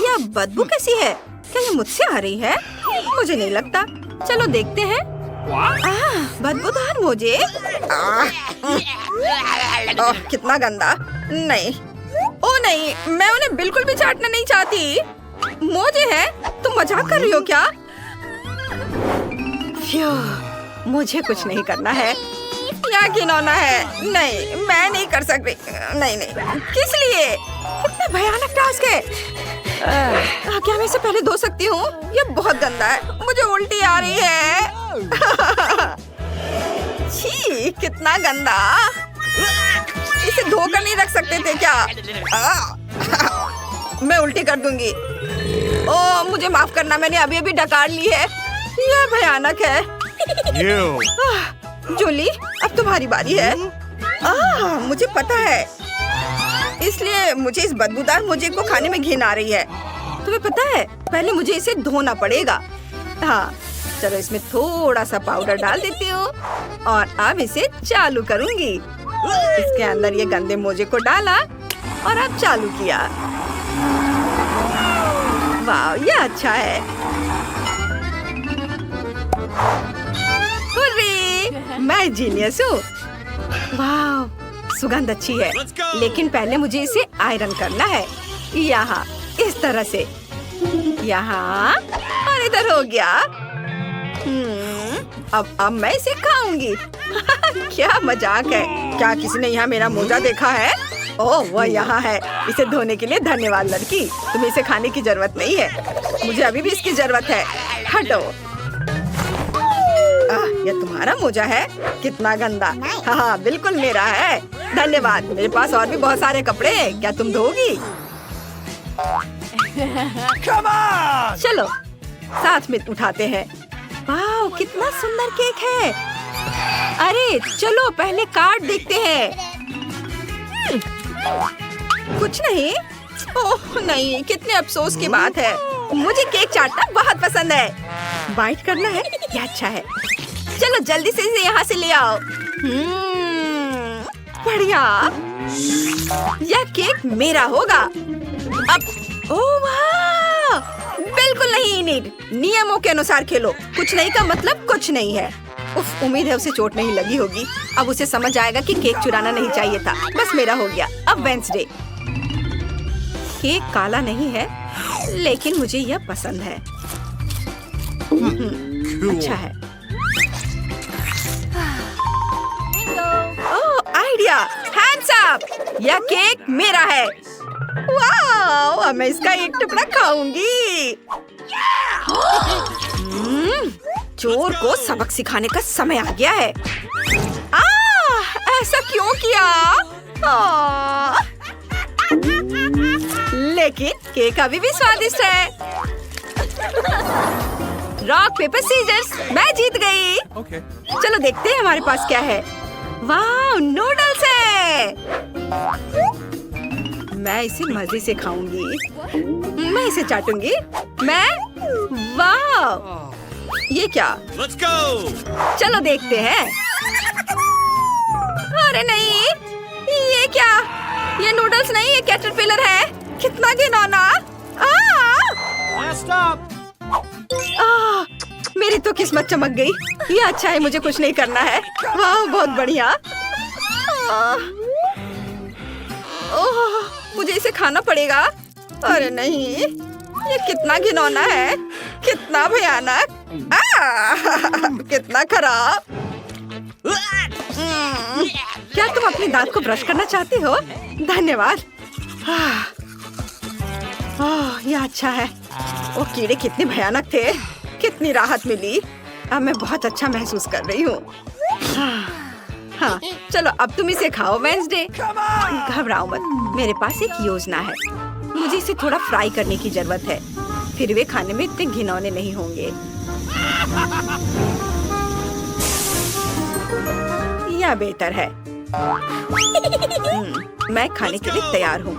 यह बदबू कैसी है? क्या ये मुझसे आ रही है? मुझे नहीं लगता। चलो देखते हैं। बदबूदार मोजे। कितना गंदा। नहीं, ओ नहीं, मैं उन्हें बिल्कुल भी चाटना नहीं चाहती। मोजे हैं? तुम मजाक कर रही हो क्या? मुझे कुछ नहीं करना है। यहाँ घिनौना है। नहीं, मैं नहीं कर सकती। नहीं नहीं, किस लिए? कितना भयानक टास्क है। क्या मैं इसे पहले धो सकती हूँ? ये बहुत गंदा है। मुझे उल्टी आ रही है। छी, कितना गंदा। इसे धोकर नहीं रख सकते थे क्या? मैं उल्टी कर दूंगी। ओ, मुझे माफ करना, मैंने अभी अभी डकार ली है। यह भयानक है। जूली, अब तुम्हारी बारी है। मुझे पता है, इसलिए मुझे इस बदबूदार मोजे को खाने में घिन आ रही है। तुम्हें पता है, पहले मुझे इसे धोना पड़ेगा। हाँ, चलो इसमें थोड़ा सा पाउडर डाल देती हूँ और अब इसे चालू करूँगी। इसके अंदर ये गंदे मोजे को डाला और अब चालू किया। वाह, ये अच्छा है। हुर्रे, मैं जीनियस हूँ। वाह, सुगंध अच्छी है, लेकिन पहले मुझे इसे आयरन करना है। यहाँ इस तरह से, यहाँ और इधर हो गया। अब मैं इसे खाऊंगी। क्या मजाक है। क्या किसी ने यहाँ मेरा मोजा देखा है? ओह, वह यहाँ है। इसे धोने के लिए धन्यवाद लड़की। तुम्हें इसे खाने की जरूरत नहीं है। मुझे अभी भी इसकी जरूरत है। हटो। ये तुम्हारा मोजा है? कितना गंदा। हाँ, बिल्कुल मेरा है। धन्यवाद। मेरे पास और भी बहुत सारे कपड़े हैं। क्या तुम धोगी? चलो साथ में उठाते हैं। वाह, कितना सुंदर केक है। अरे चलो पहले कार्ड देखते हैं। कुछ नहीं। ओह नहीं, कितने अफसोस की बात है। मुझे केक चाटना बहुत पसंद है। बाइट करना है? क्या अच्छा है। चलो जल्दी से इसे यहाँ से ले आओ। बढ़िया, यह केक मेरा होगा। अब ओह वाह, बिल्कुल नहीं नीट। नियमों के अनुसार खेलो। कुछ नहीं का मतलब कुछ नहीं है। उफ, उम्मीद है उसे चोट नहीं लगी होगी। अब उसे समझ आएगा कि केक चुराना नहीं चाहिए था। बस मेरा हो गया। अब वेंसडे। केक काला नहीं है, लेकिन मुझे यह पसंद है। अच्छा है। ओह, आइडिया। Hands up. यह केक मेरा है। वाह, अब मैं इसका एक टुकड़ा खाऊंगी। चोर को सबक सिखाने का समय आ गया है। ऐसा क्यों किया? लेकिन केक अभी भी स्वादिष्ट है। रॉक पेपर सीजर्स, मैं जीत गई। चलो देखते हैं हमारे पास क्या है। वाह, नूडल्स है। मैं इसे मजे से खाऊंगी। मैं इसे चाटूंगी। वाह, ये क्या? Let's go! चलो देखते हैं। अरे नहीं, ये क्या? ये नूडल्स नहीं, ये कैटरपिलर है। कितना घिनौना। मेरी तो किस्मत चमक गई। ये अच्छा है, मुझे कुछ नहीं करना है। वाह, बहुत बढ़िया। ओह, मुझे इसे खाना पड़ेगा। अरे नहीं, ये कितना घिनौना है। कितना भयानक। कितना खराब। क्या तुम अपने दांत को ब्रश करना चाहती हो? धन्यवाद। यह अच्छा है। वो कीड़े कितने भयानक थे। कितनी राहत मिली। अब मैं बहुत अच्छा महसूस कर रही हूँ। हाँ, चलो अब तुम इसे खाओ वेंसडे। घबराओ मत, मेरे पास एक योजना है। मुझे इसे थोड़ा फ्राई करने की जरूरत है, फिर वे खाने में इतने घिनौने नहीं होंगे। यह बेहतर है। मैं खाने के लिए तैयार हूँ।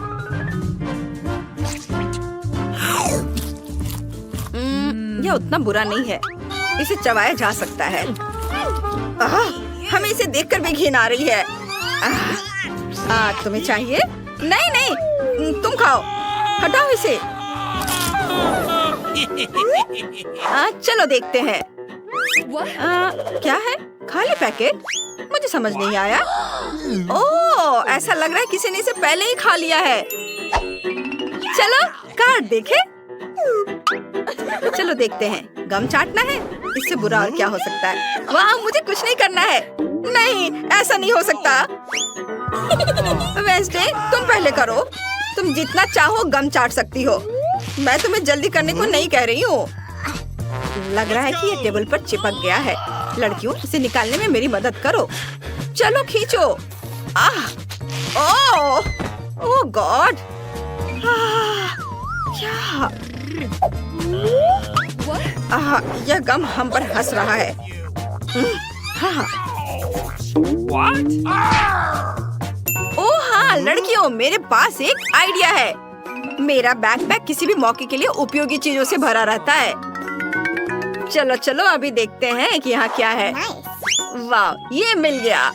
यह उतना बुरा नहीं है, इसे चबाया जा सकता है। हमें इसे देखकर भी घिन आ रही है। तुम्हें चाहिए? नहीं नहीं, तुम खाओ। हटाओ इसे। चलो देखते हैं। क्या है? खाली पैकेट? मुझे समझ नहीं आया। ओह, ऐसा लग रहा है किसी ने इसे पहले ही खा लिया है। चलो कार्ड देखें। चलो देखते हैं। गम चाटना है? इससे बुरा और क्या हो सकता है? वाह, मुझे कुछ नहीं करना है। नहीं, ऐसा नहीं हो सकता। वेंसडे, तुम पहले करो। तुम जितना चाहो गम चाट सकती हो। मैं तुम्हें जल्दी करने को नहीं कह रही हूँ। लग रहा है कि ये टेबल पर चिपक गया है। लड़कियों, इसे निकालने में मेरी मदद करो। चलो खींचो। ओह गॉड, क्या? यह गम हम पर हंस रहा है। ओह हाँ लड़कियों, मेरे पास एक आइडिया है। मेरा बैकपैक किसी भी मौके के लिए उपयोगी चीजों से भरा रहता है। चलो चलो अभी देखते हैं कि यहाँ क्या है। वाह, ये मिल गया।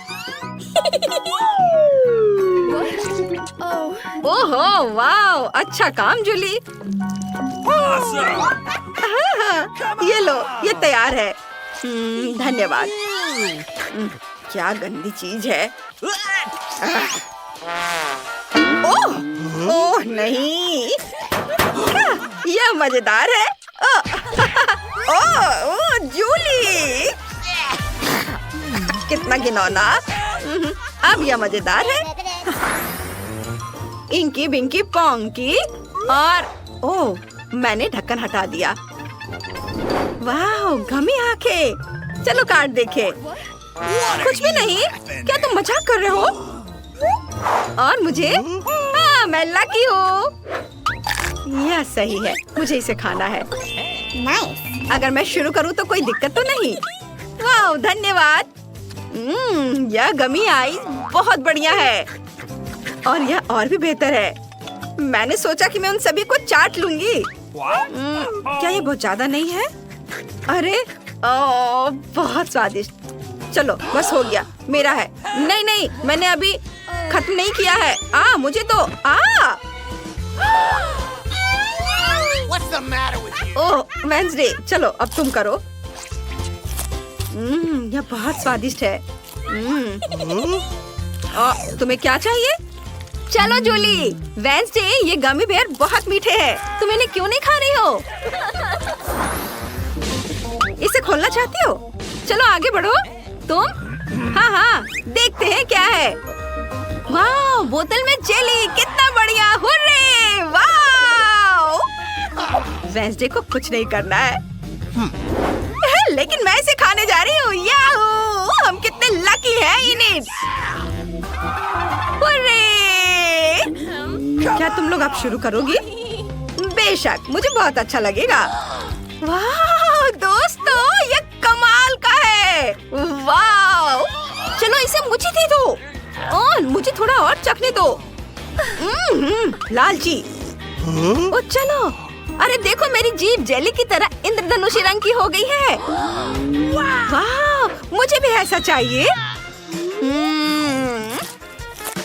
ओहो वाह, अच्छा काम जूली। ये लो, ये तैयार है। धन्यवाद। क्या गंदी चीज है। ओह नहीं, यह मजेदार है। ओह जूली, कितना घिनौना। अब यह मजेदार है। इंकी बिंकी पोंकी और ओह, मैंने ढक्कन हटा दिया। वाह, गमी आंखें। चलो कार्ड देखे। कुछ भी नहीं। क्या तुम मजाक कर रहे हो? और मुझे? हाँ, मैं लकी हूँ। यह सही है, मुझे इसे खाना है। अगर मैं शुरू करूँ तो कोई दिक्कत तो नहीं? वाह, धन्यवाद। यह गमी आई बहुत बढ़िया है। और यह और भी बेहतर है। मैंने सोचा कि मैं उन सभी को चाट लूंगी। क्या ये बहुत ज्यादा नहीं है? अरे बहुत स्वादिष्ट। चलो बस हो गया, मेरा है। नहीं नहीं, मैंने अभी खत्म नहीं किया है। मुझे तो ओह वेंसडे, चलो अब तुम करो। यह बहुत स्वादिष्ट है। तुम्हें क्या चाहिए? चलो जूली। वेंसडे, ये गमी बेयर बहुत मीठे हैं। तुम इन्हें क्यों नहीं खा रही हो? इसे खोलना चाहती हो? चलो आगे बढ़ो। तुम? हाँ, देखते हैं क्या है। वाह, बोतल में जेली, कितना बढ़िया। हुर्रे, वाह। वेंसडे को कुछ नहीं करना है। लेकिन मैं इसे खाने जा रही हूँ। याहू, हम कितने लकी हैं इनिट। हुर्रे। क्या तुम लोग अब शुरू करोगी? बेशक, मुझे बहुत अच्छा लगेगा। वाह दोस्तों, ये कमाल का है। वाह, चलो इसे मुझे दे दो। मुझे थोड़ा और चखने दो। लालची। ओ चलो। अरे देखो, मेरी जीभ जेली की तरह इंद्रधनुषी रंग की हो गई है। वाह, मुझे भी ऐसा चाहिए।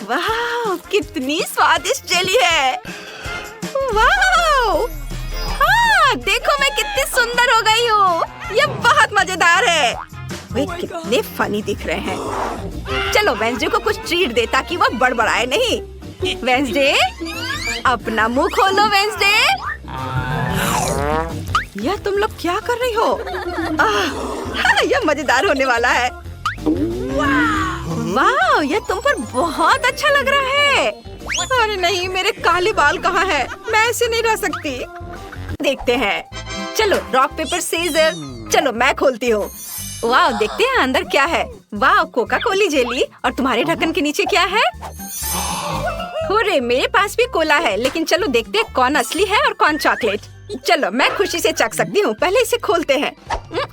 वाह, कितनी स्वादिष्ट जेली है। वाह, देखो मैं कितनी सुंदर हो गई हूँ। ये बहुत मजेदार है। वे कितने फनी दिख रहे हैं। चलो वेंसडे को कुछ ट्रीट दे ताकि वो बड़बड़ाए नहीं। वेंसडे, अपना मुंह खोलो। वेंसडे, यह तुम लोग क्या कर रही हो? यह मजेदार होने वाला है। वाह, यह तुम पर बहुत अच्छा लग रहा है। अरे नहीं, मेरे काले बाल कहाँ हैं? मैं ऐसे नहीं रह सकती। देखते हैं। चलो रॉक पेपर सीजर। चलो मैं खोलती हूँ। वाह, देखते हैं अंदर क्या है। वाह, कोका कोली जेली। और तुम्हारे ढक्कन के नीचे क्या है? हुर्रे, मेरे पास भी कोला है। लेकिन चलो देखते हैं कौन असली है और कौन चॉकलेट। चलो मैं खुशी से चख सकती हूँ। पहले इसे खोलते हैं।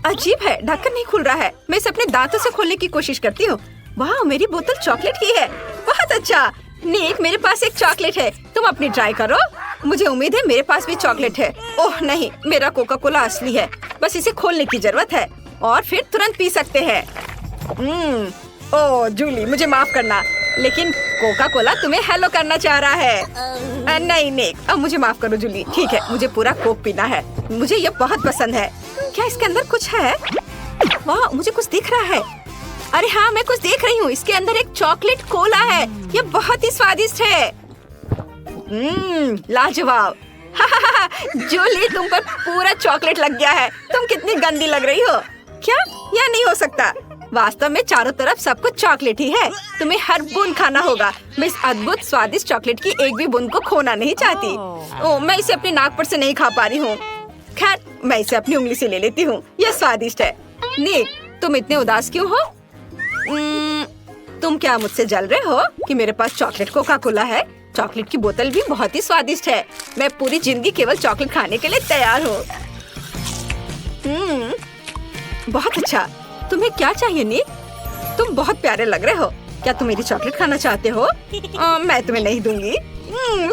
अजीब है, ढक्कन नहीं खुल रहा है। मैं इसे अपने दांतों से खोलने की कोशिश करती हूँ। वाह, मेरी बोतल चॉकलेट की है। बहुत अच्छा। निक, मेरे पास एक चॉकलेट है। तुम अपनी ट्राई करो। मुझे उम्मीद है मेरे पास भी चॉकलेट है। ओह नहीं, मेरा कोका कोला असली है। बस इसे खोलने की जरूरत है और फिर तुरंत पी सकते हैं। ओह जूली, मुझे माफ करना। लेकिन कोका कोला तुम्हें हेलो करना चाह रहा है। नहीं निक, अब मुझे माफ करो जूली। ठीक है, मुझे पूरा कोक पीना है। मुझे ये बहुत पसंद है। क्या इसके अंदर कुछ है? वाह, मुझे कुछ दिख रहा है। अरे हाँ, मैं कुछ देख रही हूँ। इसके अंदर एक चॉकलेट कोला है। ये बहुत ही स्वादिष्ट है। लाजवाब। जूली, तुम पर पूरा चॉकलेट लग गया है। तुम कितनी गंदी लग रही हो। क्या? यह नहीं हो सकता। वास्तव में चारों तरफ सब कुछ चॉकलेट ही है। तुम्हें हर बूंद खाना होगा। मैं इस अद्भुत स्वादिष्ट चॉकलेट की एक भी बूंद को खोना नहीं चाहती। ओह, मैं इसे अपनी नाक पर से नहीं खा पा रही हूँ। खैर, मैं इसे अपनी उंगली से ले लेती हूँ। यह स्वादिष्ट है। निक, तुम इतने उदास क्यों हो? तुम क्या मुझसे जल रहे हो कि मेरे पास चॉकलेट कोका कोला है? चॉकलेट की बोतल भी बहुत ही स्वादिष्ट है। मैं पूरी जिंदगी केवल चॉकलेट खाने के लिए तैयार हूँ। बहुत अच्छा। तुम्हें क्या चाहिए निक? तुम बहुत प्यारे लग रहे हो। क्या तुम मेरी चॉकलेट खाना चाहते हो? मैं तुम्हें नहीं दूंगी।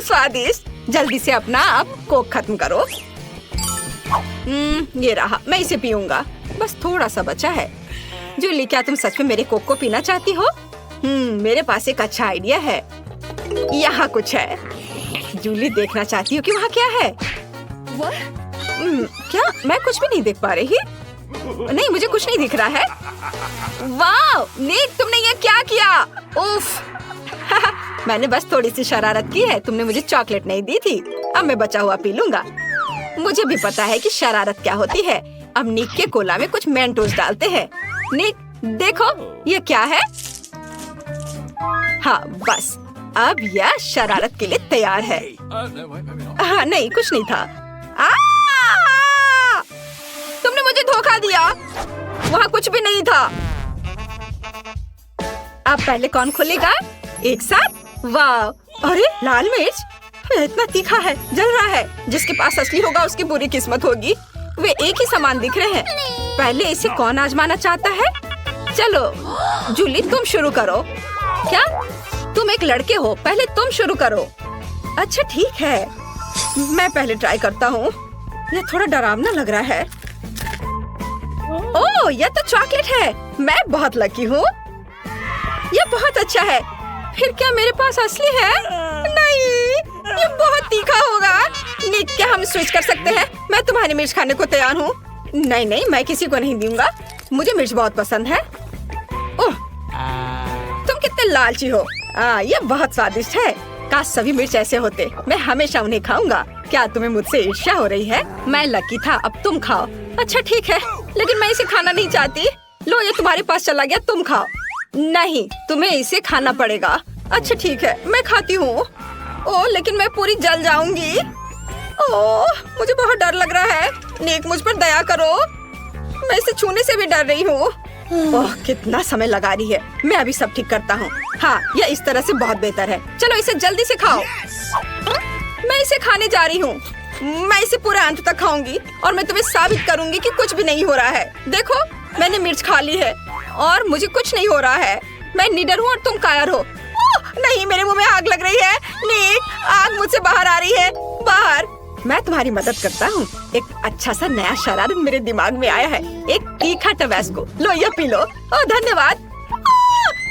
स्वादिष्ट। जल्दी से अपना आप कोक खत्म करो। ये रहा, मैं इसे पीऊंगा। बस थोड़ा सा बचा है। जूली, क्या तुम सच में मेरे कोक को पीना चाहती हो? मेरे पास एक अच्छा आइडिया है। यहाँ कुछ है। जूली, देखना चाहती हो कि वहाँ क्या है? क्या? मैं कुछ भी नहीं देख पा रही। नहीं, मुझे कुछ नहीं दिख रहा है। वाह निक, तुमने ये क्या किया? उफ। मैंने बस थोड़ी सी शरारत की है। तुमने मुझे चॉकलेट नहीं दी थी। अब मैं बचा हुआ पी लूंगा। मुझे भी पता है कि शरारत क्या होती है। अब निक के कोला में कुछ मेंटोस डालते हैं। निक, देखो ये क्या है? हाँ, बस अब यह शरारत के लिए तैयार है। हाँ, नहीं, कुछ नहीं था। तुमने मुझे धोखा दिया। वहाँ कुछ भी नहीं था। अब पहले कौन खोलेगा? एक साथ। वाह, अरे लाल मिर्च इतना तीखा है, जल रहा है। जिसके पास असली होगा उसकी बुरी किस्मत होगी। वे एक ही समान दिख रहे हैं। पहले इसे कौन आजमाना चाहता है? चलो जूली, तुम शुरू करो। क्या? तुम एक लड़के हो, पहले तुम शुरू करो। अच्छा ठीक है, मैं पहले ट्राई करता हूँ। यह थोड़ा डरावना लग रहा है। ओह, यह तो चॉकलेट है। मैं बहुत लकी हूँ। यह बहुत अच्छा है। फिर क्या मेरे पास असली है? नहीं, ये बहुत तीखा होगा। निक, क्या हम स्विच कर सकते हैं? मैं तुम्हारी मिर्च खाने को तैयार हूँ। नहीं नहीं, मैं किसी को नहीं दूंगा। मुझे मिर्च बहुत पसंद है। ओह, तुम कितने लालची हो। ये बहुत स्वादिष्ट है। काश सभी मिर्च ऐसे होते। मैं हमेशा उन्हें खाऊंगा। क्या तुम्हें मुझसे ईर्ष्या हो रही है? मैं लकी था, अब तुम खाओ। अच्छा ठीक है, लेकिन मैं इसे खाना नहीं चाहती। लो, ये तुम्हारे पास चला गया, तुम खाओ। नहीं, तुम्हें इसे खाना पड़ेगा। अच्छा ठीक है, मैं खाती हूँ। ओह, लेकिन मैं पूरी जल जाऊंगी। ओह, मुझे बहुत डर लग रहा है। निक, मुझ पर दया करो। मैं इसे छूने से भी डर रही हूँ। ओह, कितना समय लगा रही है। मैं अभी सब ठीक करता हूँ। हाँ, यह इस तरह से बहुत बेहतर है। चलो इसे जल्दी से खाओ। मैं इसे खाने जा रही हूँ। मैं इसे पूरे अंत तक खाऊंगी और मैं तुम्हें साबित करूंगी कि कुछ भी नहीं हो रहा है। देखो, मैंने मिर्च खा ली है और मुझे कुछ नहीं हो रहा है। मैं निडर हूँ और तुम कायर हो। नहीं, मेरे मुंह में आग लग रही है। निक, आग मुझसे बाहर आ रही है। बाहर। मैं तुम्हारी मदद करता हूँ। एक अच्छा सा नया शरारत मेरे दिमाग में आया है। एक तीखा टबैस्को। लो, ये पी लो। ओह, धन्यवाद।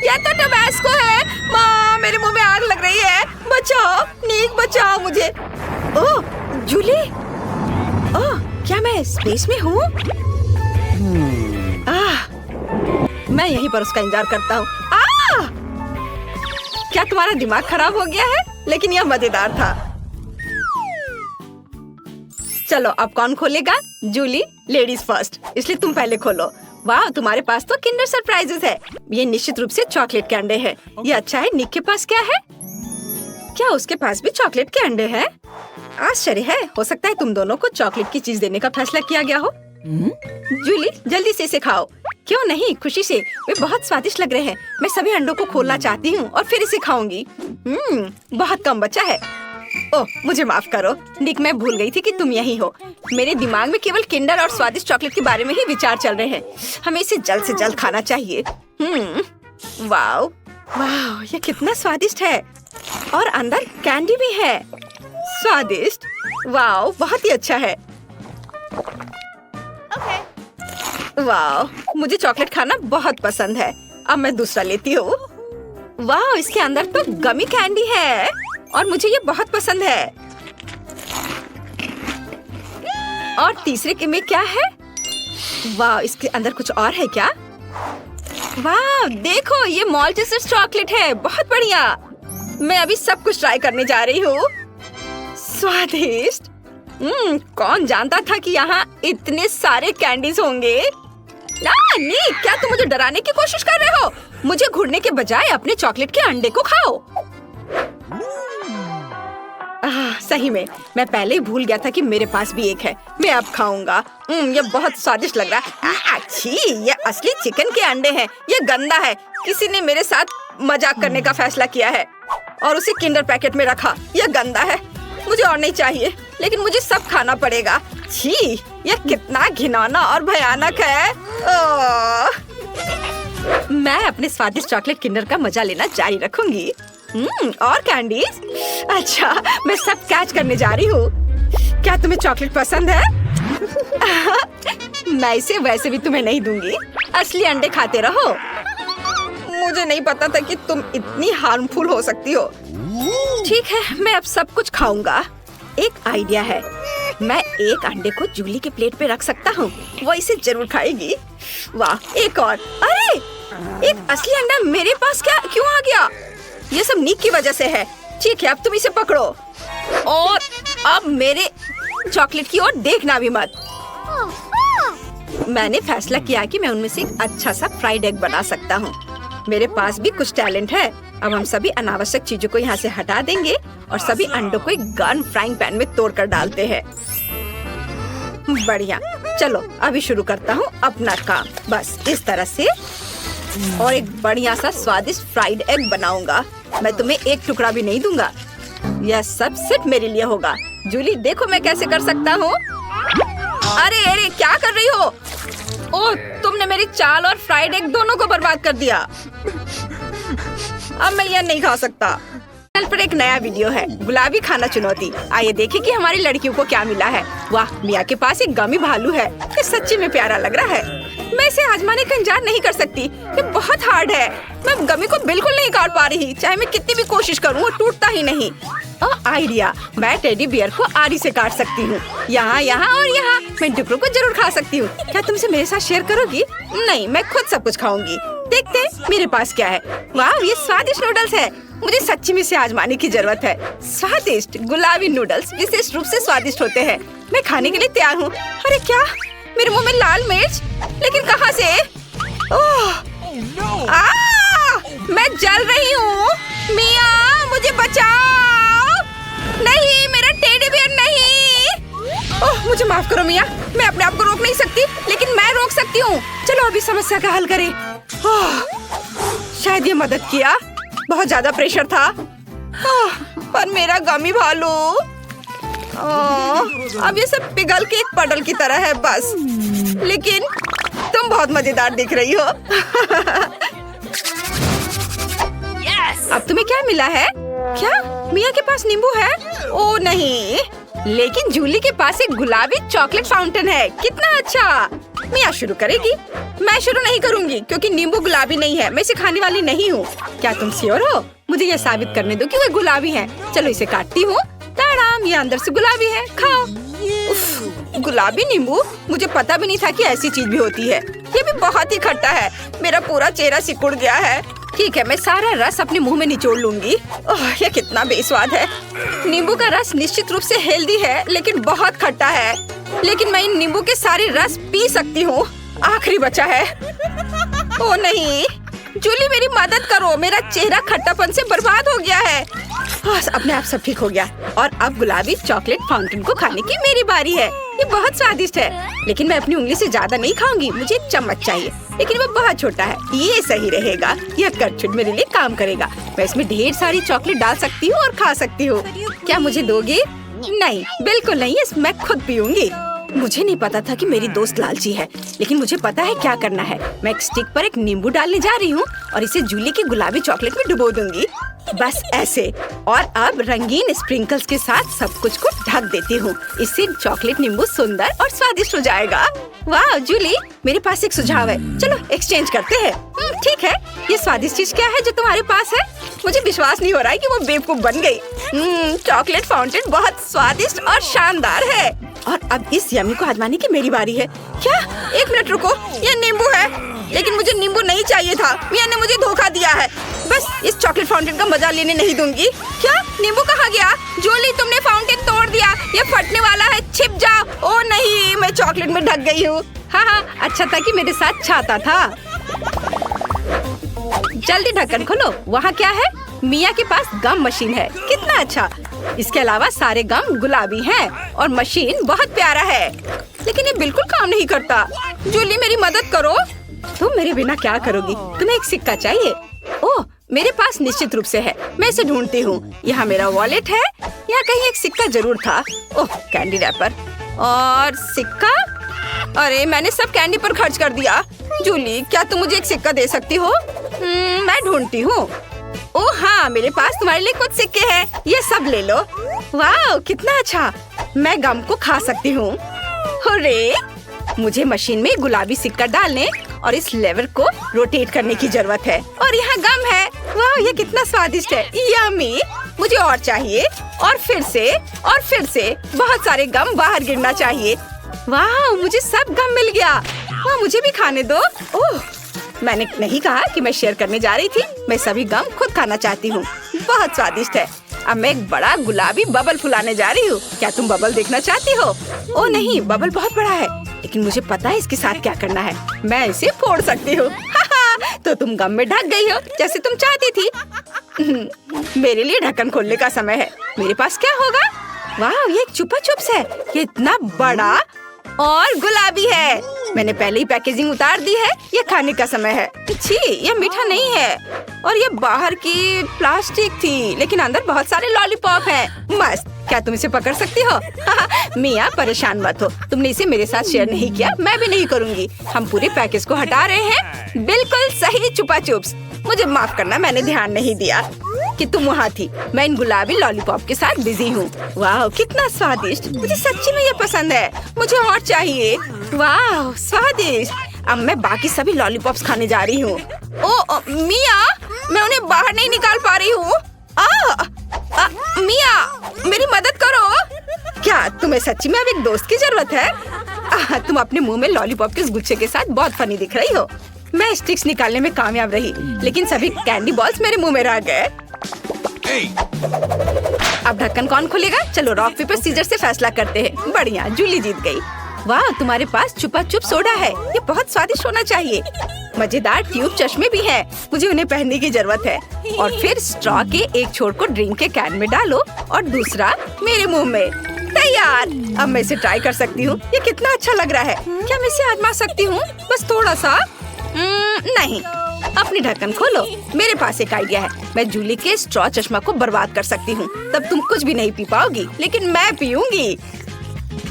यह तो टबैस्को है। माँ, मेरे मुंह में आग लग रही है। बचाओ निक, बचाओ मुझे। ओह जूली, ओह, क्या मैं स्पेस में हूँ? मैं यहीं पर उसका इंतजार करता हूँ। क्या तुम्हारा दिमाग खराब हो गया है? लेकिन यह मजेदार था। चलो, अब कौन खोलेगा? जूली, लेडीज फर्स्ट, इसलिए तुम पहले खोलो। वाह, तुम्हारे पास तो किंडर सरप्राइजेस है। ये निश्चित रूप से चॉकलेट के अंडे हैं। ये अच्छा है। निक के पास क्या है? क्या उसके पास भी चॉकलेट के अंडे हैं? आश्चर्य है। हो सकता है तुम दोनों को चॉकलेट की चीज देने का फैसला किया गया हो। जूली, जल्दी से इसे खाओ। क्यों नहीं, खुशी से। वे बहुत स्वादिष्ट लग रहे हैं। मैं सभी अंडों को खोलना चाहती हूँ और फिर इसे खाऊंगी। बहुत कम बचा है। ओह, मुझे माफ करो निक, मैं भूल गई थी कि तुम यही हो। मेरे दिमाग में केवल किंडर और स्वादिष्ट चॉकलेट के बारे में ही विचार चल रहे हैं। हमें इसे जल्द से जल्द खाना चाहिए। वाह वाह, ये कितना स्वादिष्ट है। और अंदर कैंडी भी है। स्वादिष्ट। वाह, बहुत ही अच्छा है। वाह, मुझे चॉकलेट खाना बहुत पसंद है। अब मैं दूसरा लेती हूँ। वाह, इसके अंदर तो गमी कैंडी है और मुझे ये बहुत पसंद है। और तीसरे के में क्या है? वाह, इसके अंदर कुछ और है क्या? वाह, देखो ये माल्टेसर चॉकलेट है, बहुत बढ़िया। मैं अभी सब कुछ ट्राई करने जा रही हूँ। स्वादिष्ट। कौन जानता था कि यहाँ इतने सारे कैंडीज होंगे। नहीं, क्या तुम मुझे डराने की कोशिश कर रहे हो? मुझे घुरने के बजाय अपने चॉकलेट के अंडे को खाओ। सही में मैं पहले ही भूल गया था कि मेरे पास भी एक है। मैं अब खाऊंगा। ये बहुत स्वादिष्ट लग रहा है। अच्छी, ये असली चिकन के अंडे हैं। ये गंदा है। किसी ने मेरे साथ मजाक करने का फैसला किया है और उसे किंडर पैकेट में रखा। यह गंदा है। मुझे और नहीं चाहिए, लेकिन मुझे सब खाना पड़ेगा। छी, यह कितना घिनौना और भयानक है। मैं अपने स्वादिष्ट चॉकलेट किंडर का मजा लेना जारी रखूंगी। और कैंडीज? अच्छा, मैं सब कैच करने जा रही हूँ। क्या तुम्हें चॉकलेट पसंद है? मैं इसे वैसे भी तुम्हें नहीं दूंगी। असली अंडे खाते रहो। मुझे नहीं पता था कि तुम इतनी हार्मफुल हो सकती हो। ठीक है, मैं अब सब कुछ खाऊंगा। एक आइडिया है। मैं एक अंडे को जूली के प्लेट पे रख सकता हूँ। वो इसे जरूर खाएगी। वाह, एक और। अरे, एक असली अंडा मेरे पास क्यों आ गया? ये सब नीक की वजह से है। ठीक है, अब तुम इसे पकड़ो और अब मेरे चॉकलेट की ओर देखना भी मत। मैंने फैसला किया कि मैं उनमें से एक अच्छा सा फ्राइड एग बना सकता हूँ। मेरे पास भी कुछ टैलेंट है। अब हम सभी अनावश्यक चीजों को यहाँ से हटा देंगे और सभी अंडों को एक गन फ्राइंग पैन में तोड़कर डालते हैं। बढ़िया, चलो अभी शुरू करता हूँ अपना काम। बस इस तरह से, और एक बढ़िया सा स्वादिष्ट फ्राइड एग बनाऊंगा। मैं तुम्हें एक टुकड़ा भी नहीं दूंगा। यह सब सिर्फ मेरे लिए होगा। जूली, देखो मैं कैसे कर सकता हूँ। अरे अरे, क्या कर रही हो? ओह, तुमने मेरी चाल और फ्राइड एग दोनों को बर्बाद कर दिया। अब मैं यह नहीं खा सकता। चैनल पर एक नया वीडियो है, गुलाबी खाना चुनौती। आइए देखें कि हमारी लड़कियों को क्या मिला है। वाह, मिया के पास एक गमी भालू है। ये सच्ची में प्यारा लग रहा है। मैं इसे आजमाने का इंतजार नहीं कर सकती। ये बहुत हार्ड है। मैं गमी को बिल्कुल नहीं काट पा रही। चाहे मैं कितनी भी कोशिश करूँ, वो टूटता ही नहीं। आइडिया, मैं टेडी बियर को आरी से काट सकती हूँ। यहाँ, यहाँ और यहाँ। मैं टुकड़ों को जरूर खा सकती हूँ। क्या तुम इसे मेरे साथ शेयर करोगी? नहीं, मैं खुद सब कुछ खाऊंगी। देखते हैं मेरे पास क्या है। वाह, ये स्वादिष्ट नूडल्स है। मुझे सच्ची में इसे आजमाने की जरूरत है। स्वादिष्ट गुलाबी नूडल्स विशेष रूप से स्वादिष्ट होते हैं। मैं खाने के लिए तैयार हूँ। अरे क्या, मेरे मुंह में लाल मिर्च? लेकिन कहाँ से? मैं जल रही हूँ। मिया, मुझे बचाओ। नहीं, मेरा टेडी बियर नहीं। ओह, मुझे माफ करो मिया। मैं अपने आप को रोक नहीं सकती, लेकिन मैं रोक सकती हूँ। चलो अभी समस्या का हल करें। शायद ये मदद किया। बहुत ज्यादा प्रेशर था। पर मेरा गमी भालू। अब ये सब पिघल के एक पडल की तरह है बस। लेकिन तुम बहुत मजेदार दिख रही हो। अब तुम्हें क्या मिला है? क्या मिया के पास नींबू है? ओ नहीं, लेकिन जूली के पास एक गुलाबी चॉकलेट फाउंटेन है। कितना अच्छा। मिया शुरू करेगी। मैं शुरू नहीं करूंगी क्योंकि नींबू गुलाबी नहीं है। मैं इसे खाने वाली नहीं हूँ। क्या तुम श्योर हो? मुझे यह साबित करने दो कि वो गुलाबी है। चलो इसे काटती हूँ। ताड़ाम, ये अंदर से गुलाबी है। खाओ। उफ, गुलाबी नींबू, मुझे पता भी नहीं था कि ऐसी चीज भी होती है। ये भी बहुत ही खट्टा है। मेरा पूरा चेहरा सिकुड़ गया है। ठीक है, मैं सारा रस अपने मुंह में निचोड़ लूंगी। ओह, यह कितना बेस्वाद है। नींबू का रस निश्चित रूप से हेल्दी है, लेकिन बहुत खट्टा है। लेकिन मैं इन नींबू के सारे रस पी सकती हूँ। आखिरी बचा है। ओह नहीं, जूली मेरी मदद करो। मेरा चेहरा खट्टापन से बर्बाद हो गया है। अपने आप सब ठीक हो गया। और अब गुलाबी चॉकलेट फाउंटेन को खाने की मेरी बारी है। ये बहुत स्वादिष्ट है, लेकिन मैं अपनी उंगली से ज्यादा नहीं खाऊंगी। मुझे एक चम्मच चाहिए, लेकिन वो बहुत छोटा है। ये सही रहेगा। यह कटछुट मेरे लिए काम करेगा। मैं इसमें ढेर सारी चॉकलेट डाल सकती हूँ और खा सकती हूँ। क्या मुझे दोगे? नहीं, बिल्कुल नहीं। मैं खुद पीऊंगी। मुझे नहीं पता था कि मेरी दोस्त लालची है, लेकिन मुझे पता है क्या करना है। मैं एक स्टिक पर एक नींबू डालने जा रही हूँ और इसे जूली की गुलाबी चॉकलेट में डुबो दूंगी। बस ऐसे। और अब रंगीन स्प्रिंकल्स के साथ सब कुछ को ढक देती हूँ। इससे चॉकलेट नींबू सुंदर और स्वादिष्ट हो जाएगा। वाह जूली, मेरे पास एक सुझाव है, चलो एक्सचेंज करते हैं। ठीक है, ये स्वादिष्ट चीज क्या है जो तुम्हारे पास है? मुझे विश्वास नहीं हो रहा है कि वो बेवकूफ बन गई। चॉकलेट फाउंटेन बहुत स्वादिष्ट और शानदार है। और अब इस यम्मी को आजमाने की मेरी बारी है। क्या? एक मिनट रुको, ये नींबू है, लेकिन मुझे नींबू नहीं चाहिए था। मिया ने मुझे धोखा दिया है। बस इस चॉकलेट फाउंटेन का मजा लेने नहीं दूंगी। क्या? नींबू कहाँ गया? जूली, तुमने फाउंटेन तोड़ दिया, ये फटने वाला है, छिप जाओ। ओ नहीं, मैं चॉकलेट में ढक गई हूँ। हाँ, अच्छा था कि मेरे साथ छाता था। जल्दी ढक्कन खोलो, वहाँ क्या है? मिया के पास गम मशीन है। कितना अच्छा। इसके अलावा सारे गम गुलाबी हैं और मशीन बहुत प्यारा है, लेकिन ये बिल्कुल काम नहीं करता। जूली, मेरी मदद करो। तुम मेरे बिना क्या करोगी? तुम्हें एक सिक्का चाहिए? ओह, मेरे पास निश्चित रूप से है, मैं इसे ढूंढती हूँ। यहाँ मेरा वॉलेट है, यहाँ कहीं एक सिक्का जरूर था। ओह, कैंडी रैपर और सिक्का। अरे, मैंने सब कैंडी पर खर्च कर दिया। जूली, क्या तुम मुझे एक सिक्का दे सकती हो? मैं ढूंढती हूँ। ओह हाँ, मेरे पास तुम्हारे लिए कुछ सिक्के हैं, ये सब ले लो। वाह, कितना अच्छा। मैं गम को खा सकती हूँ। हुर्रे! मुझे मशीन में गुलाबी सिक्का डालने और इस लेवर को रोटेट करने की जरूरत है। और यहाँ गम है। वाह, ये कितना स्वादिष्ट है। यम्मी। मुझे और चाहिए, और फिर से बहुत सारे गम बाहर गिरना चाहिए। वाह, मुझे सब गम मिल गया। वाह, मुझे भी खाने दो। ओह, मैंने नहीं कहा कि मैं शेयर करने जा रही थी। मैं सभी गम खुद खाना चाहती हूँ। बहुत स्वादिष्ट है। अब मैं एक बड़ा गुलाबी बबल फुलाने जा रही हूँ। क्या तुम बबल देखना चाहती हो? ओह नहीं, बबल बहुत बड़ा है, लेकिन मुझे पता है इसके साथ क्या करना है। मैं इसे फोड़ सकती हूँ। तो तुम गम में ढक गई हो, जैसे तुम चाहती थी। मेरे लिए ढक्कन खोलने का समय है। मेरे पास क्या होगा? वाह, ये एक चुपा चुप्स है। ये इतना बड़ा और गुलाबी है। मैंने पहले ही पैकेजिंग उतार दी है। ये खाने का समय है। छी, ये मीठा नहीं है। और ये बाहर की प्लास्टिक थी, लेकिन अंदर बहुत सारे लॉलीपॉप हैं। मस्त। क्या तुम इसे पकड़ सकती हो? मिया, परेशान मत हो। तुमने इसे मेरे साथ शेयर नहीं किया, मैं भी नहीं करूँगी। हम पूरे पैकेज को हटा रहे हैं। बिल्कुल सही चुपा चुप्स। मुझे माफ करना, मैंने ध्यान नहीं दिया कि तुम वहाँ थी। मैं इन गुलाबी लॉलीपॉप के साथ बिजी हूँ। वाह, कितना स्वादिष्ट। मुझे सच्ची में ये पसंद है। मुझे और चाहिए। वाह, स्वादिष्ट। अब मैं बाकी सभी लॉलीपॉप्स खाने जा रही हूँ। ओ मिया, मैं उन्हें बाहर नहीं निकाल पा रही हूँ। मिया, मेरी मदद करो। क्या तुम्हें सच्ची में अब एक दोस्त की जरूरत है? तुम अपने मुंह में लॉलीपॉप के इस गुच्छे के साथ बहुत फनी दिख रही हो। मैं स्टिक्स निकालने में कामयाब रही, लेकिन सभी कैंडी बॉल्स मेरे मुंह में रह गए। अब ढक्कन कौन खोलेगा? चलो रॉक पेपर सीजर से फैसला करते हैं। बढ़िया, जूली जीत गई। वाह, तुम्हारे पास छुपा छुप सोडा है। ये बहुत स्वादिष्ट होना चाहिए। मजेदार ट्यूब चश्मे भी हैं। मुझे उन्हें पहनने की जरूरत है। और फिर स्ट्रॉ के एक छोर को ड्रिंक के कैन में डालो और दूसरा मेरे मुंह में। तैयार। अब मैं इसे ट्राई कर सकती हूँ। ये कितना अच्छा लग रहा है। क्या मैं इसे आजमा सकती हूँ? बस थोड़ा सा। नहीं। अपनी ढक्कन खोलो। मेरे पास एक आइडिया है। मैं जूली के स्ट्रॉ चश्मा को बर्बाद कर सकती हूँ। तब तुम कुछ भी नहीं पी पाओगी, लेकिन मैं पीऊंगी।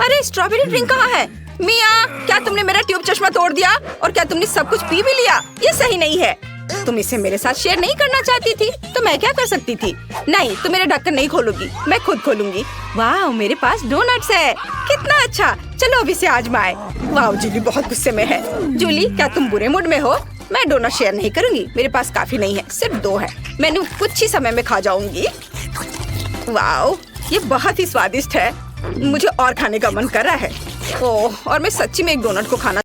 अरे, स्ट्रॉबेरी ड्रिंक कहाँ है? मिया, क्या तुमने मेरा ट्यूब चश्मा तोड़ दिया? और क्या तुमने सब कुछ पी भी लिया? ये सही नहीं है। तुम इसे मेरे साथ शेयर नहीं करना चाहती थी, तो मैं क्या कर सकती थी? नहीं, तुम मेरे ढक्कन नहीं खोलोगी, मैं खुद खोलूंगी। वाह, मेरे पास डोनट्स है। कितना अच्छा। चलो अब इसे आजमाएं। वाह, जूली बहुत गुस्से में है। जूली, क्या तुम बुरे मूड में हो? मैं डोनट शेयर नहीं करूंगी। मेरे पास काफी नहीं है, सिर्फ 2 है। मैंने कुछ ही समय में खा जाऊंगी। वाह, ये बहुत ही स्वादिष्ट है। मुझे और खाने का मन कर रहा है। ओह, और मैं सच्ची में एक डोनट को खाना